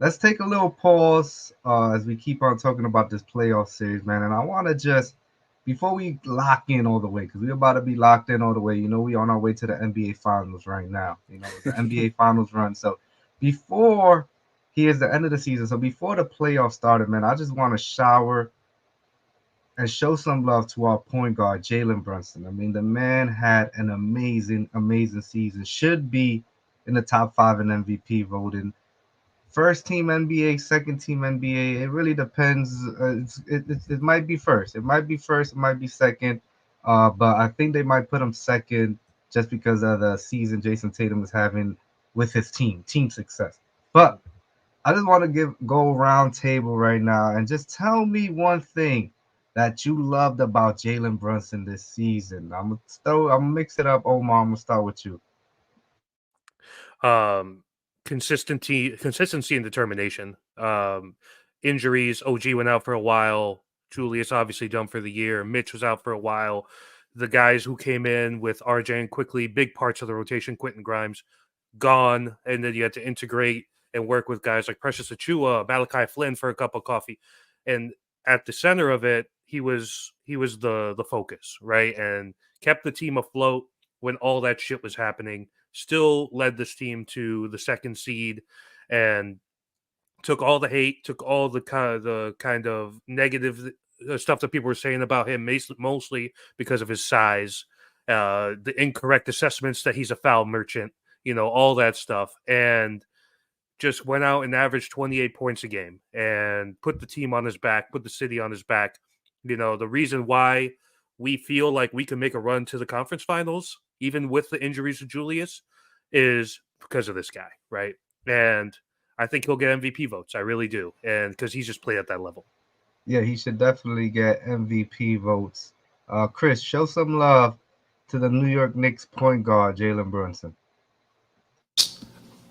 let's take a little pause as we keep on talking about this playoff series, man. And I want to just, before we lock in all the way, because we're about to be locked in all the way, we on our way to the NBA Finals right now. It's the NBA Finals run. So before here's the end of the season, so before the playoffs started, man, I just want to shower and show some love to our point guard, Jalen Brunson. I mean, the man had an amazing, amazing season. Should be in the top five in MVP voting. First team NBA, second team NBA. It really depends. It might be first. It might be first. It might be second. But I think they might put him second just because of the season Jason Tatum is having with his team success. But I just want to go round table right now and just tell me one thing that you loved about Jalen Brunson this season. I'm gonna mix it up. Omar, I'm gonna start with you. Um, consistency, and determination. Injuries. OG went out for a while. Julius obviously done for the year. Mitch was out for a while. The guys who came in with RJ and quickly, big parts of the rotation, Quentin Grimes, gone, and then you had to integrate and work with guys like Precious Achua, Malachi Flynn for a cup of coffee, and at the center of it, he was the focus, right, and kept the team afloat when all that shit was happening. Still led this team to the second seed, and took all the hate, took all the kind of negative stuff that people were saying about him, mostly because of his size, the incorrect assessments that he's a foul merchant, all that stuff, and just went out and averaged 28 points a game and put the team on his back, put the city on his back. The reason why we feel like we can make a run to the conference finals, even with the injuries of Julius, is because of this guy, right? And I think he'll get MVP votes. I really do. And because he's just played at that level. Yeah, he should definitely get MVP votes. Chris, show some love to the New York Knicks point guard, Jalen Brunson.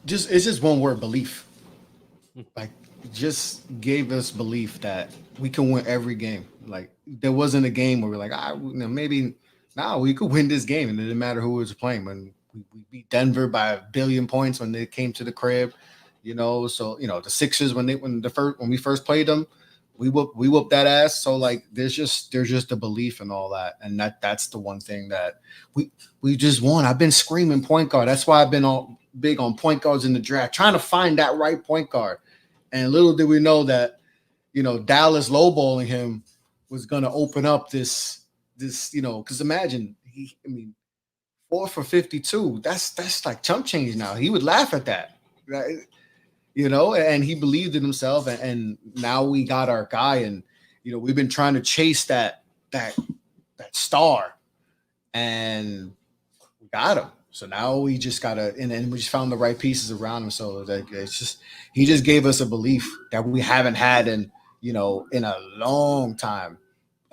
Just it's just one word: belief. Like, just gave us belief that we can win every game. Like, there wasn't a game where we're like, maybe now we could win this game, and it didn't matter who was playing. When we beat Denver by a billion points when they came to the crib, So the Sixers when we first played them, we whooped that ass. So like, there's just a belief in all that, and that's the one thing that we just won. I've been screaming point guard. That's why I've been all big on point guards in the draft, trying to find that right point guard. And little did we know that, Dallas lowballing him was going to open up because imagine I mean, 4 for 52. That's like chump change now. He would laugh at that, right? And he believed in himself. And now we got our guy, and we've been trying to chase that star, and we got him. So now we just gotta, and we just found the right pieces around him. So that he just gave us a belief that we haven't had in a long time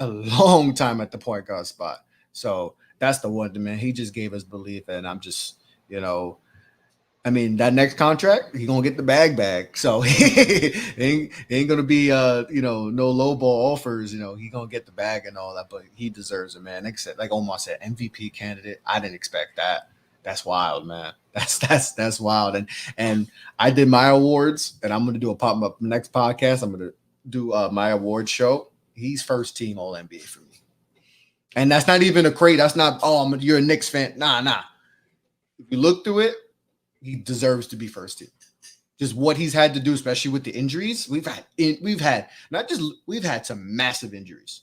at the point guard spot. So that's the one, man. He just gave us belief, and I'm just, I mean, that next contract, he gonna get the bag. So ain't gonna be no low ball offers. He gonna get the bag and all that, but he deserves it, man. Like I said, like Omar said, MVP candidate. I didn't expect that. That's wild, man. That's wild. And I did my awards, and I'm gonna do a pop up next podcast. I'm gonna do my award show. He's first team All NBA for me, and that's not even a crate. That's not. Oh, you're a Knicks fan. Nah. If you look through it, he deserves to be first team. Just what he's had to do, especially with the injuries. We've had some massive injuries,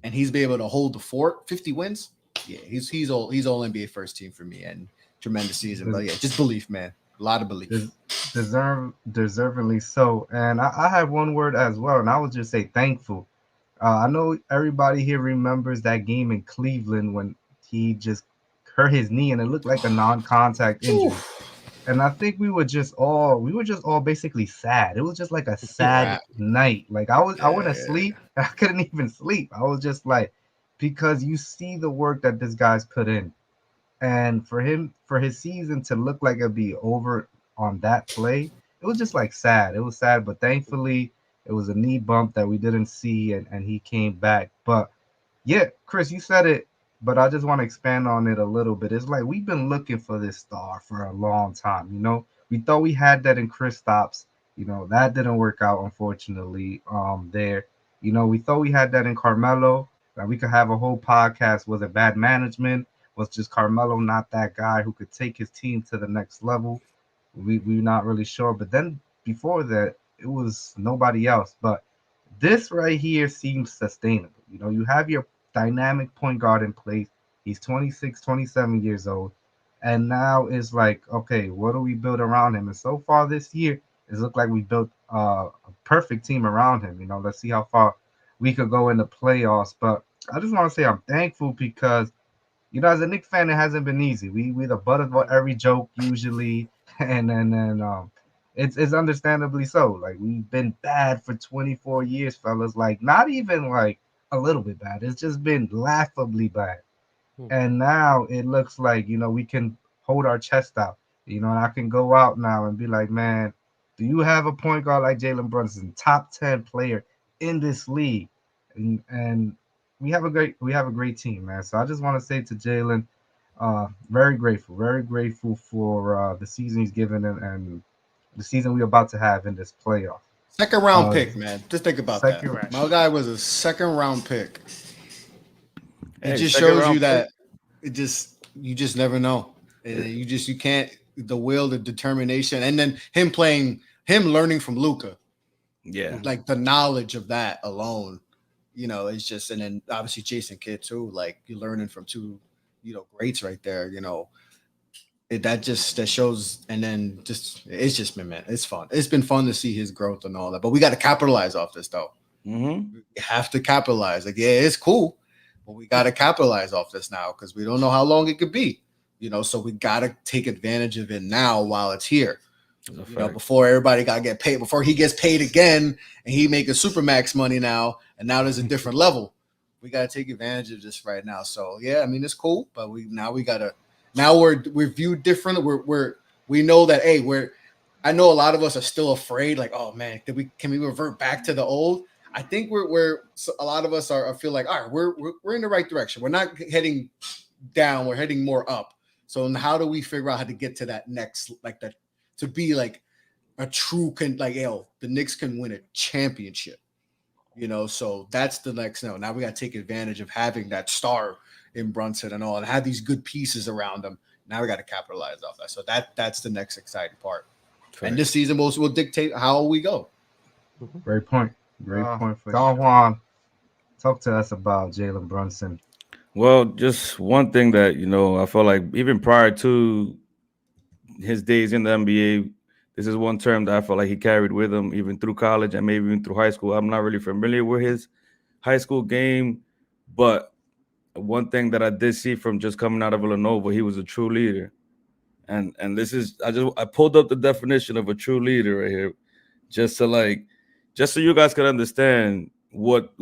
and he's been able to hold the fort. 50 wins. Yeah, he's all NBA first team for me, and tremendous season. But yeah, just belief, man. A lot of belief. Deservingly so. And I had one word as well, and I would just say thankful. I know everybody here remembers that game in Cleveland when he just hurt his knee and it looked like a non-contact injury. And I think we were just all basically sad. It was just like a sad Right. night. Like I went to Yeah. sleep and I couldn't even sleep. I was just like, because you see the work that this guy's put in. And for his season to look like it'd be over on that play, it was just like sad. It was sad, but thankfully it was a knee bump that we didn't see, and he came back. But yeah, Chris, you said it, but I just want to expand on it a little bit. It's like we've been looking for this star for a long time. We thought we had that in Chris Stops. That didn't work out, unfortunately. There, we thought we had that in Carmelo, that we could have a whole podcast. Was it bad management? Was just Carmelo not that guy who could take his team to the next level? We're not really sure. But then before that, it was nobody else. But this right here seems sustainable. You have your dynamic point guard in place. He's 26, 27 years old. And now it's like, okay, what do we build around him? And so far this year, it's looked like we built a perfect team around him. Let's see how far we could go in the playoffs. But I just want to say I'm thankful because as a Knicks fan, it hasn't been easy. We the butt of every joke usually, and it's understandably so. Like we've been bad for 24 years, fellas. Like not even like a little bit bad. It's just been laughably bad. And now it looks like we can hold our chest out. And I can go out now and be like, man, do you have a point guard like Jalen Brunson, top 10 player in this league? And we have a great team, man. So I just want to say to Jalen, very grateful for the season he's given and the season we're about to have in this playoff. Second round Uh, pick, man. Just think about that. second round. My guy was a second round pick. It Hey, just second shows you round pick. that you just never know. And you can't the will, the determination, and then him learning from Luca, Yeah. like the knowledge of that alone, it's just, and then obviously Jason Kidd too. Like you're learning from two, greats right there. That shows, and then it's just been, man, it's fun. It's been fun to see his growth and all that. But we got to capitalize off this though. Mm-hmm. We have to capitalize. Like, yeah, it's cool, but we got to capitalize off this now because we don't know how long it could be. So we got to take advantage of it now while it's here. Before everybody got to get paid, before he gets paid again and he making supermax money now, and now there's a different level. We got to take advantage of this right now. So yeah, I mean it's cool, but we got to. Now we're viewed different. We know that I know a lot of us are still afraid. Like, oh man, can we revert back to the old? I think a lot of us are feel like, all right, we're in the right direction. We're not heading down. We're heading more up. So how do we figure out how to get to that next, like that, to be like a true the Knicks can win a championship. So that's the next. Now we got to take advantage of having that star in Brunson and all, and have these good pieces around them. Now we got to capitalize off that. So that's the next exciting part. And this season will dictate how we go. Great point. Great point. Don Juan, talk to us about Jalen Brunson. Well, just one thing that I felt like even prior to his days in the NBA, this is one term that I felt like he carried with him even through college and maybe even through high school. I'm not really familiar with his high school game, but one thing that I did see from just coming out of Villanova, he was a true leader. And this is I pulled up the definition of a true leader right here, just so you guys can understand what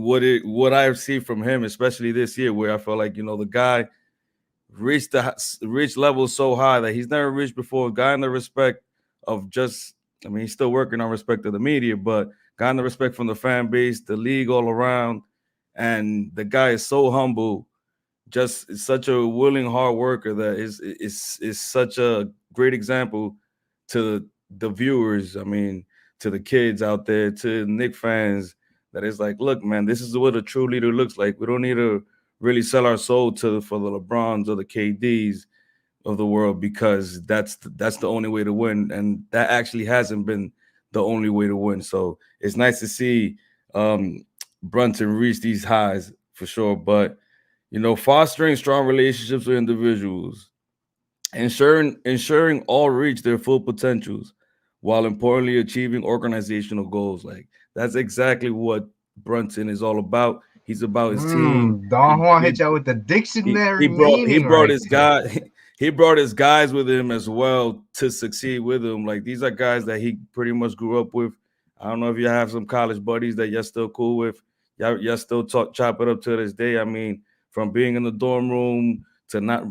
I see from him, especially this year, where I felt like the guy reached levels so high that he's never reached before. Got the respect of he's still working on respect of the media, but got the respect from the fan base, the league all around, and the guy is so humble. Just is such a willing hard worker that is such a great example to the viewers. I mean, to the kids out there, to Knick fans, that is like, look, man, this is what a true leader looks like. We don't need to really sell our soul for the LeBrons or the KDs of the world, because that's the only way to win, and that actually hasn't been the only way to win. So it's nice to see Brunson reach these highs for sure, but fostering strong relationships with individuals, ensuring all reach their full potentials, while importantly achieving organizational goals. Like that's exactly what Brunson is all about. He's about his team. Don Juan hit He, you with the he dictionary brought meaning right his there. guy he brought his guys with him as well to succeed with him. Like these are guys that he pretty much grew up with. I don't know if you have some college buddies that you're still cool with. Y'all still chop it up to this day. I mean, from being in the dorm room to not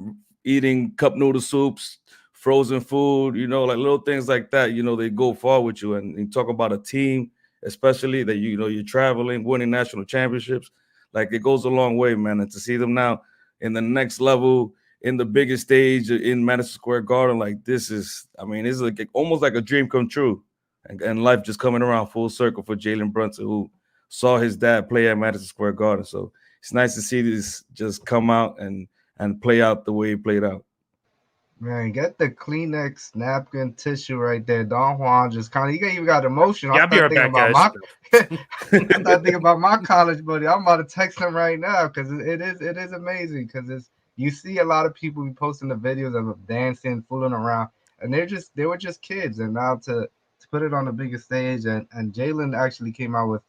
eating cup noodle soups, frozen food, like little things like that, they go far with you. And you talk about a team, especially that you're traveling, winning national championships. Like it goes a long way, man. And to see them now in the next level, in the biggest stage in Madison Square Garden, like this is, I mean, it's like almost like a dream come true. and life just coming around full circle for Jalen Brunson, who saw his dad play at Madison Square Garden. So it's nice to see this just come out and play out the way it played out. Man, get the Kleenex napkin tissue right there. Don Juan just kind of, you even got emotion. Yeah, I'll be right back, guys. I start thinking about my college buddy. I'm about to text him right now because it is amazing because it's you see a lot of people be posting the videos of them dancing, fooling around, and they were just kids. And now to put it on the biggest stage, and Jalen actually came out with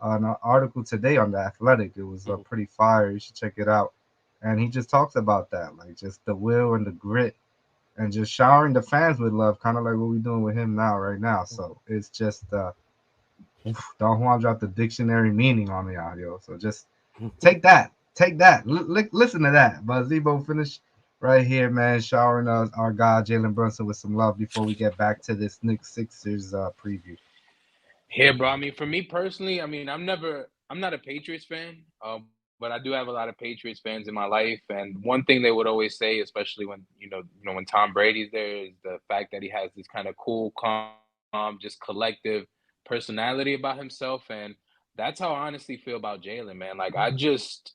an article today on the Athletic. It was pretty fire. You should check it out. And he just talks about that, like just the will and the grit, and just showering the fans with love, kind of like what we're doing with him now, right now. So it's just Don Juan dropped the dictionary meaning on the audio. So just take that, listen to that. But Zebo, finish right here, man, showering us our guy Jalen Brunson with some love before we get back to this Knicks Sixers preview. Yeah, bro. I mean, for me personally, I mean, I'm not a Patriots fan, but I do have a lot of Patriots fans in my life. And one thing they would always say, especially when when Tom Brady's there, is the fact that he has this kind of cool, calm, just collective personality about himself. And that's how I honestly feel about Jalen, man. Like I just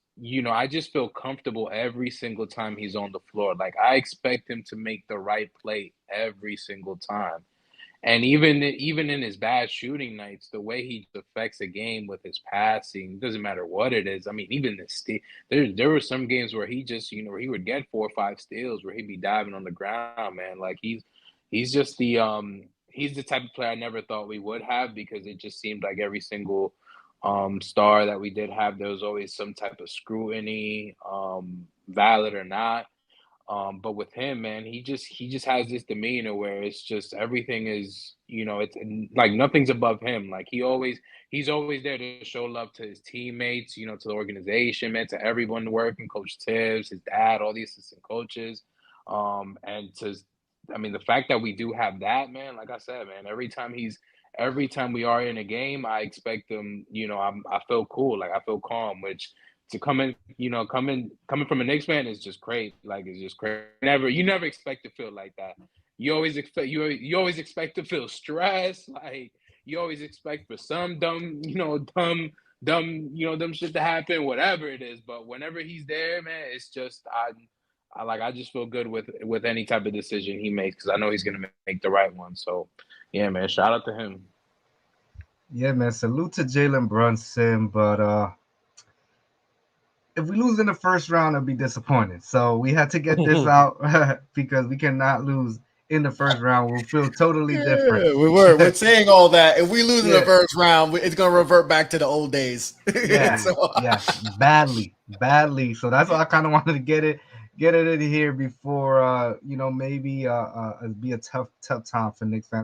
feel comfortable every single time he's on the floor. Like I expect him to make the right play every single time. And even in his bad shooting nights, the way he affects a game with his passing, doesn't matter what it is. I mean, even there were some games where he just, where he would get 4 or 5 steals where he'd be diving on the ground, man. Like he's just he's the type of player I never thought we would have, because it just seemed like every single star that we did have, there was always some type of scrutiny, valid or not. But with him, man, he just has this demeanor where it's just everything is, it's like nothing's above him. Like he's always there to show love to his teammates, to the organization, man, to everyone working, Coach Tibbs, his dad, all the assistant coaches. And I mean, the fact that we do have that, man, like I said, man, every time we are in a game, I expect them, I feel cool, like I feel calm, which to coming from a Knicks fan is just crazy. Like it's just crazy. You never expect to feel like that. You always expect to feel stress. Like you always expect for some dumb shit to happen, whatever it is. But whenever he's there, man, it's just I just feel good with any type of decision he makes, because I know he's gonna make the right one. So yeah, man, shout out to him. Yeah, man, salute to Jalen Brunson, but if we lose in the first round, it'll be disappointing. So we had to get this out because we cannot lose in the first round. We'll feel totally different. We're saying all that. If we lose in the first round, it's gonna revert back to the old days. Yeah, badly. So that's why I kind of wanted to get it in here before maybe be a tough time for Knicks fans.